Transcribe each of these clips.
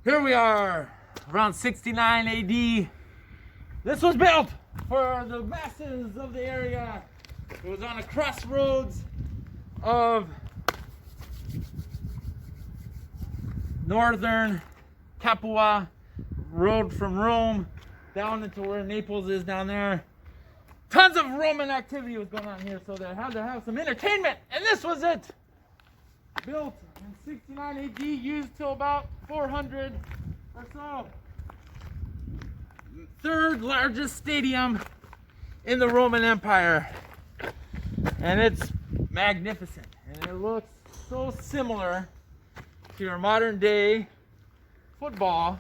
Here we are, around 69 AD. This was built for the masses of the area. It was on a crossroads of northern Capua, road from Rome down into where Naples is down there. Tons of Roman activity was going on here, so they had to have some entertainment, and this was it. Built in 69 AD, used till about 400 or so. Third largest stadium in the Roman Empire, and it's magnificent, and it looks so similar to your modern day football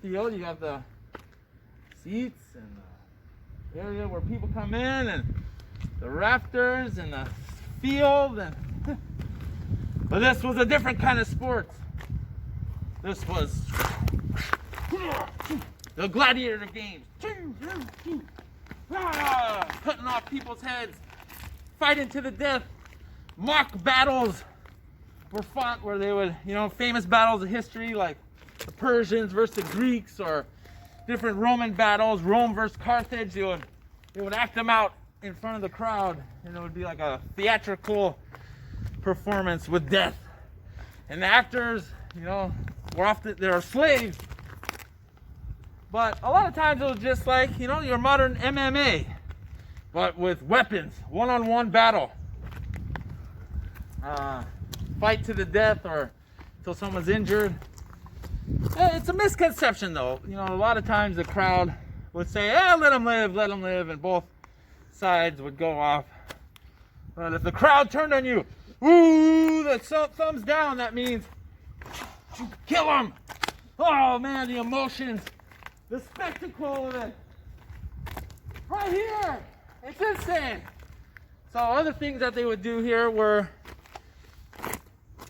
field. You have the seats and the area where people come in, and the rafters and the field, and but this was a different kind of sport. This was the gladiator games. Cutting off people's heads, fighting to the death. Mock battles were fought where they would, famous battles of history like the Persians versus the Greeks, or different Roman battles, Rome versus Carthage. They would act them out in front of the crowd, and it would be like a theatrical performance with death. And the actors, were often, they were slaves. But a lot of times it was just like, your modern MMA, but with weapons, one-on-one battle. Fight to the death or till someone's injured. It's a misconception though. A lot of times the crowd would say, let them live, and both sides would go off. But if the crowd turned on you, ooh, the thumbs down, that means kill them. Oh man, the emotions, the spectacle of it. Right here, it's insane. So other things that they would do here were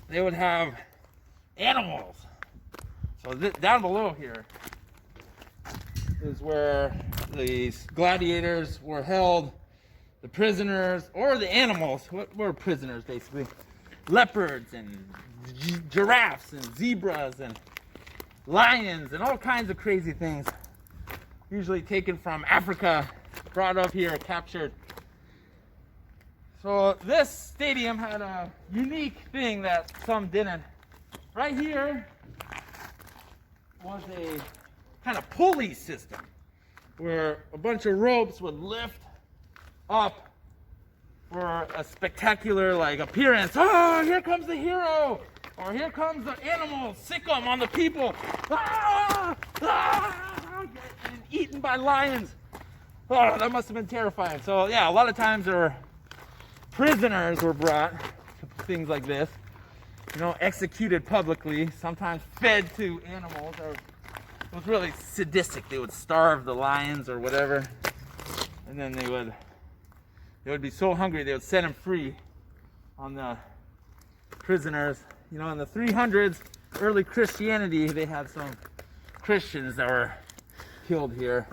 they would have animals. So down below here is where these gladiators were held. The prisoners, or the animals, what were prisoners basically? Leopards and giraffes and zebras and lions and all kinds of crazy things. Usually taken from Africa, brought up here, captured. So this stadium had a unique thing that some didn't. Right here was a kind of pulley system where a bunch of ropes would lift up for a spectacular appearance. Oh, here comes the hero, or here comes the animal, sick 'em on the people. And eaten by lions. Oh, that must have been terrifying. So yeah, a lot of times prisoners were brought to things like this, executed publicly, sometimes fed to animals, or it was really sadistic. They would starve the lions or whatever, and then they would be so hungry they would set them free on the prisoners. In the 300s, early Christianity, they had some Christians that were killed here,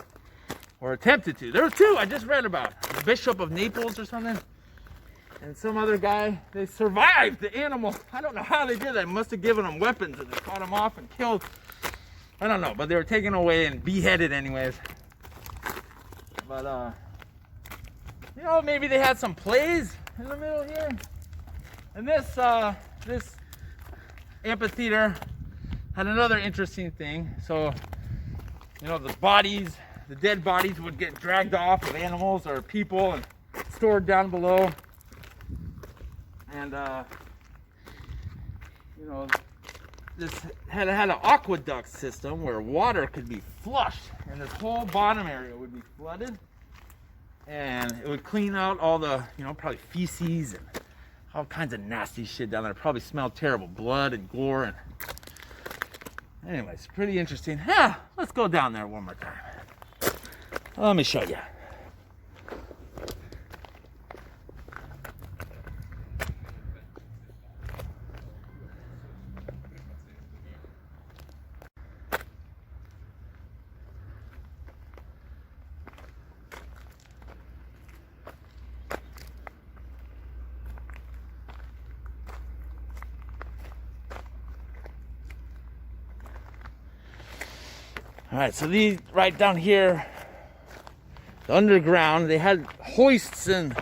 or attempted to. There were two I just read about. The Bishop of Naples or something, and some other guy. They survived the animal. I don't know how they did that. Must have given them weapons and they fought them off and killed. I don't know, but they were taken away and beheaded anyways. But maybe they had some plays in the middle here. And this amphitheater had another interesting thing. So, the dead bodies would get dragged off of animals or people and stored down below. And, this had an aqueduct system where water could be flushed, and this whole bottom area would be flooded. And it would clean out all the, probably feces and all kinds of nasty shit down there. It probably smelled terrible, blood and gore. And anyways, pretty interesting. Yeah, let's go down there one more time. Let me show you. All right, so these right down here, the underground, they had hoists and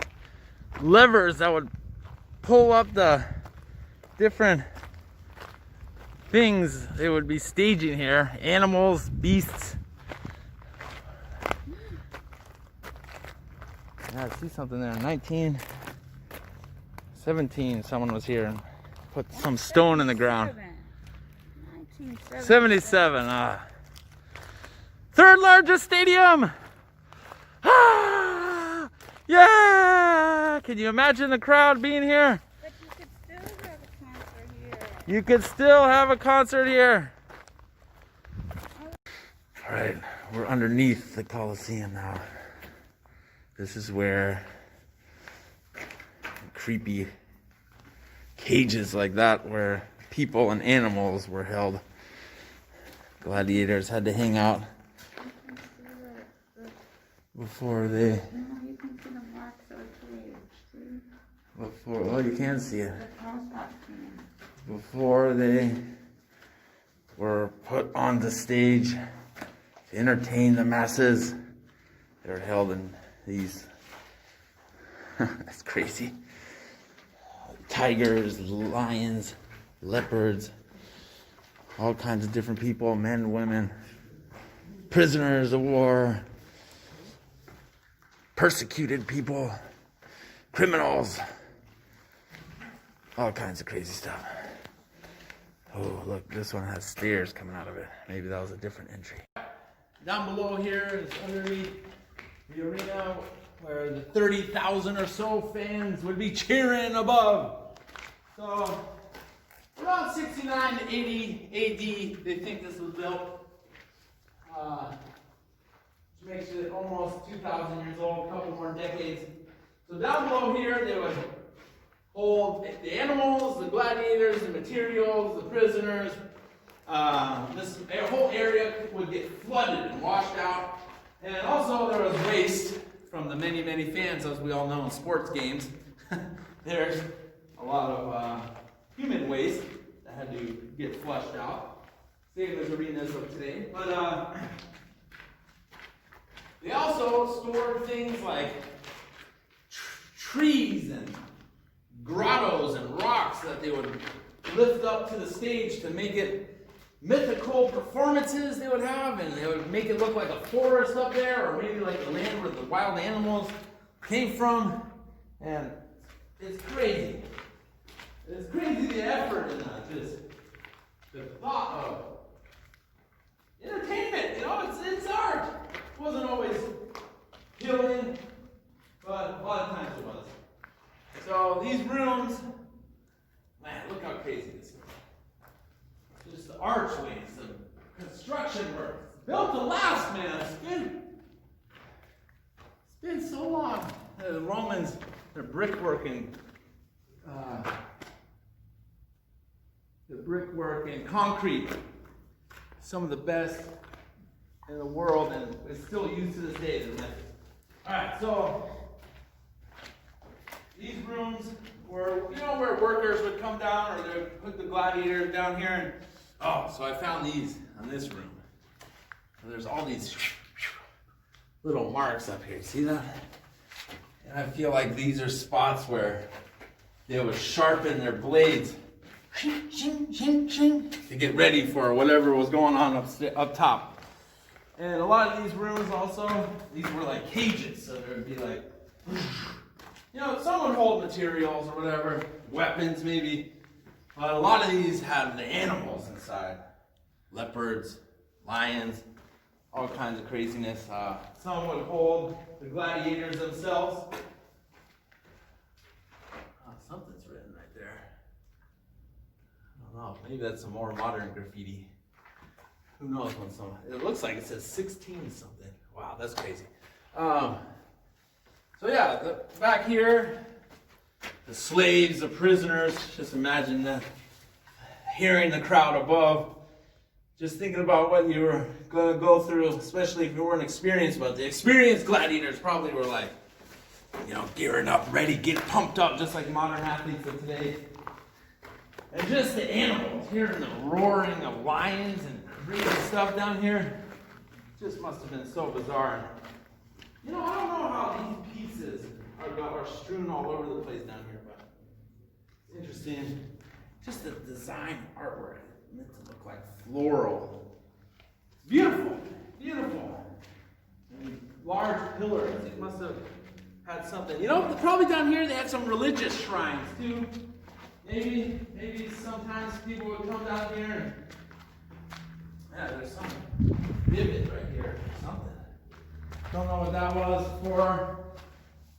levers that would pull up the different things they would be staging here. Animals, beasts. Yeah, I see something there. 1917, someone was here and put some stone in the ground. 1977. Third largest stadium. Ah, yeah! Can you imagine the crowd being here? But you could still have a concert here. You could still have a concert here. All right, we're underneath the Coliseum now. This is where creepy cages like that where people and animals were held. Gladiators had to hang out before they... No, you can see the marks of a cage, see? Before, oh, you can see it. The close-up can. Before they were put on the stage to entertain the masses, they were held in these... That's crazy. Tigers, lions, leopards, all kinds of different people, men, women, prisoners of war, persecuted people, criminals, all kinds of crazy stuff. Oh, look, this one has stairs coming out of it. Maybe that was a different entry. Down below here is underneath the arena where the 30,000 or so fans would be cheering above. So, around 69 to 80 AD, they think this was built. Which makes it almost 2,000 years old, a couple more decades. So down below here, they would hold the animals, the gladiators, the materials, the prisoners. This whole area would get flooded and washed out. And also there was waste from the many, many fans, as we all know in sports games. There's a lot of human waste that had to get flushed out. Same as arenas of today. But they also stored things like trees and grottos and rocks that they would lift up to the stage to make it mythical performances they would have, and they would make it look like a forest up there, or maybe like the land where the wild animals came from. And it's crazy. It's crazy the effort in that. Just the thought of entertainment. You know, it's art. It wasn't always healing, but a lot of times it was. So these rooms, man, look how crazy this is. Just the archways, the construction work. It's built to last, man. It's been so long. The Romans, their brickwork and concrete, some of the best in the world, and it's still used to this day. All right, so these rooms were, you know, where workers would come down, or they would put the gladiators down here. And so I found these on this room. So there's all these little marks up here. See that? And I feel like these are spots where they would sharpen their blades to get ready for whatever was going on up top. And a lot of these rooms also, these were like cages. So there would be like, you know, some would hold materials or whatever, weapons maybe. But a lot of these had the animals inside. Leopards, lions, all kinds of craziness. Some would hold the gladiators themselves. Something's written right there. I don't know, maybe that's some more modern graffiti. Who knows when some, it looks like it says 16 something. Wow, that's crazy. So yeah, back here, the slaves, the prisoners, just imagine that, hearing the crowd above, just thinking about what you were going to go through, especially if you weren't experienced. But the experienced gladiators probably were like, you know, gearing up, ready, get pumped up, just like modern athletes of today. And just the animals, hearing the roaring of lions and crazy stuff down here. just must have been so bizarre. You know, I don't know how these pieces are strewn all over the place down here, but it's interesting. Just the design artwork, meant to look like floral. Beautiful, beautiful. And large pillars. It must have had something. You know, probably down here they had some religious shrines too. Maybe sometimes people would come down here and yeah, there's something vivid right here. Something. Don't know what that was for.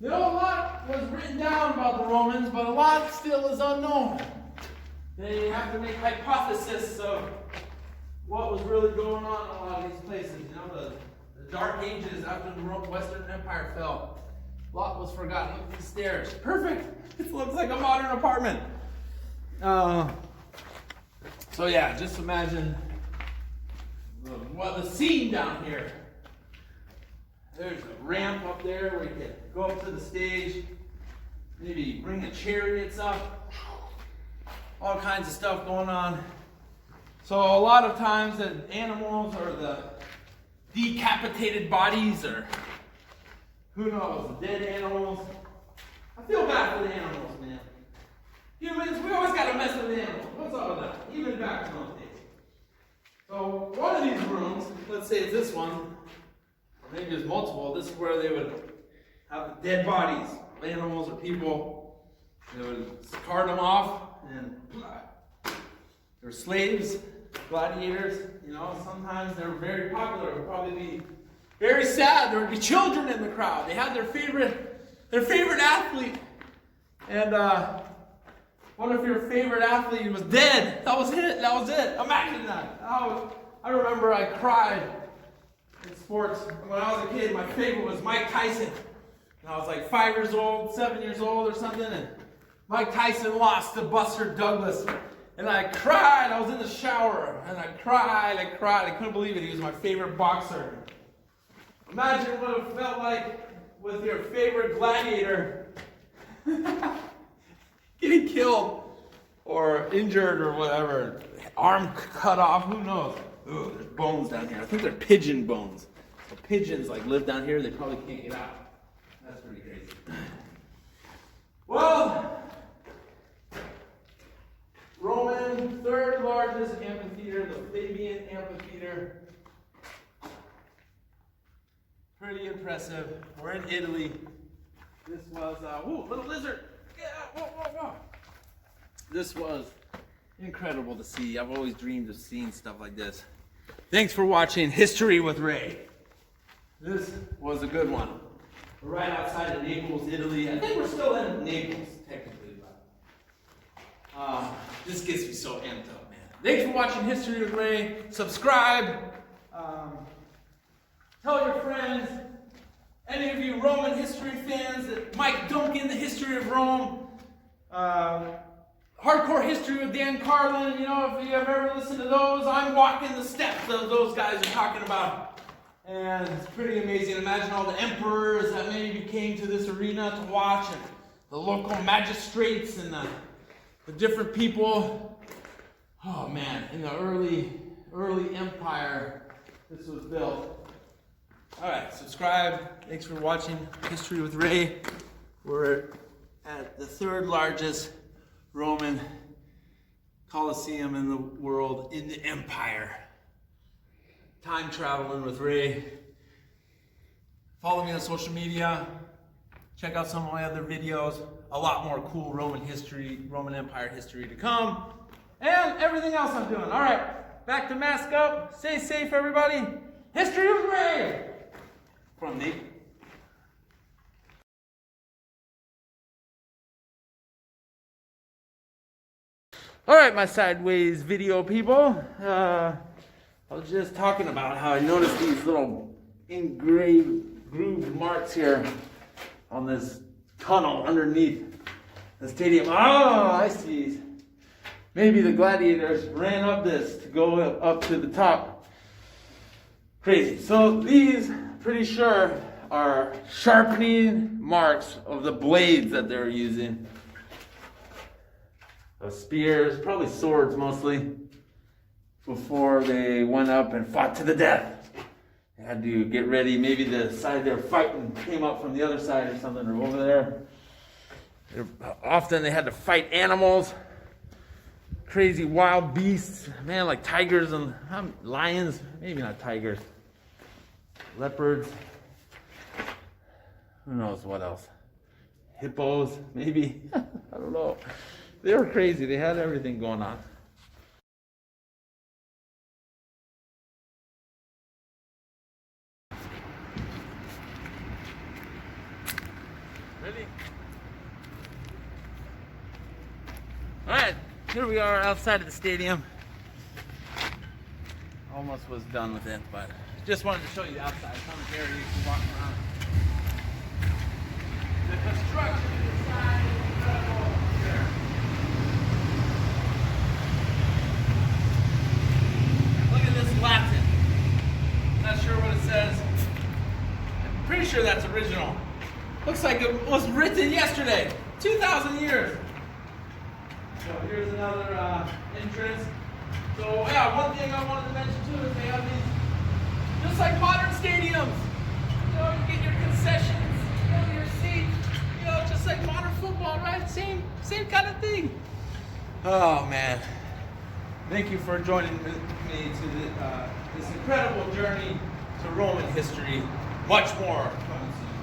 You know, a lot was written down about the Romans, but a lot still is unknown. They have to make hypotheses of what was really going on in a lot of these places. You know, the Dark Ages after the Western Empire fell. A lot was forgotten. Look at these stairs. Perfect. It looks like a modern apartment. So yeah, just imagine the scene down here. There's a ramp up there where you can go up to the stage, maybe bring the chariots up, all kinds of stuff going on. So a lot of times the animals or the decapitated bodies or who knows, the dead animals. I feel bad for the animals, man. Humans, we always got to mess with animals. What's up with that? Even back in those days. So one of these rooms, let's say it's this one, or maybe there's multiple, this is where they would have the dead bodies of animals or people. They would cart them off, and they were slaves, gladiators. You know, sometimes they were very popular. It would probably be very sad. There would be children in the crowd. They had their favorite athlete, and what if your favorite athlete was dead? That was it. That was it. Imagine that. I remember I cried in sports when I was a kid. My favorite was Mike Tyson. And I was like 5 years old, 7 years old or something, and Mike Tyson lost to Buster Douglas. And I cried. I was in the shower, and I cried. I couldn't believe it. He was my favorite boxer. Imagine what it felt like with your favorite gladiator getting killed or injured or whatever. Arm cut off, who knows? Ooh, there's bones down here. I think they're pigeon bones. So pigeons like live down here, they probably can't get out. That's pretty crazy. Well, Roman third largest amphitheater, the Flavian Amphitheater. Pretty impressive. We're in Italy. This was, ooh, little lizard. Yeah, whoa. This was incredible to see. I've always dreamed of seeing stuff like this. Thanks for watching History with Ray. This was a good one. We're right outside of Naples, Italy. I think we're still in Naples, technically, but this gets me so amped up, man. Thanks for watching History with Ray. Subscribe. Tell your friends. Any of you Roman history fans that Mike Duncan, the History of Rome, Hardcore History with Dan Carlin, you know, if you have ever listened to those, I'm walking the steps that those guys are talking about. And it's pretty amazing. Imagine all the emperors that maybe came to this arena to watch, and the local magistrates and the different people. Oh man, in the early empire, this was built. All right, subscribe. Thanks for watching History with Ray. We're at the third largest Roman Coliseum in the world, in the empire. Time traveling with Ray. Follow me on social media. Check out some of my other videos. A lot more cool Roman history, Roman Empire history to come. And everything else I'm doing. All right, back to mask up. Stay safe, everybody. History with Ray. From Nate. All right, my sideways video people. I was just talking about how I noticed these little engraved groove marks here on this tunnel underneath the stadium. Oh, I see. Maybe the gladiators ran up this to go up to the top. Crazy. So these, pretty sure, are sharpening marks of the blades that they're using. Spears, probably swords mostly, before they went up and fought to the death. had to get ready. Maybe the side they're fighting came up from the other side or something, or over there. Often they had to fight animals, crazy wild beasts, man, like tigers and lions, maybe not tigers, leopards, who knows what else, hippos, maybe, I don't know. They were crazy, they had everything going on. Ready? All right, here we are outside of the stadium. Almost was done with it, but just wanted to show you the outside. Some area you can walk around. The construction inside is incredible. Here. Look at this Latin. Not sure what it says. I'm pretty sure that's original. Looks like it was written yesterday. 2,000 years. So here's another entrance. So yeah, one thing I wanted to mention too is they have these, just like modern stadiums. You know, you get your concessions, you know, your seat, you know, just like modern football, right? Same kind of thing. Oh man, thank you for joining me to this incredible journey to Roman history. Much more coming soon.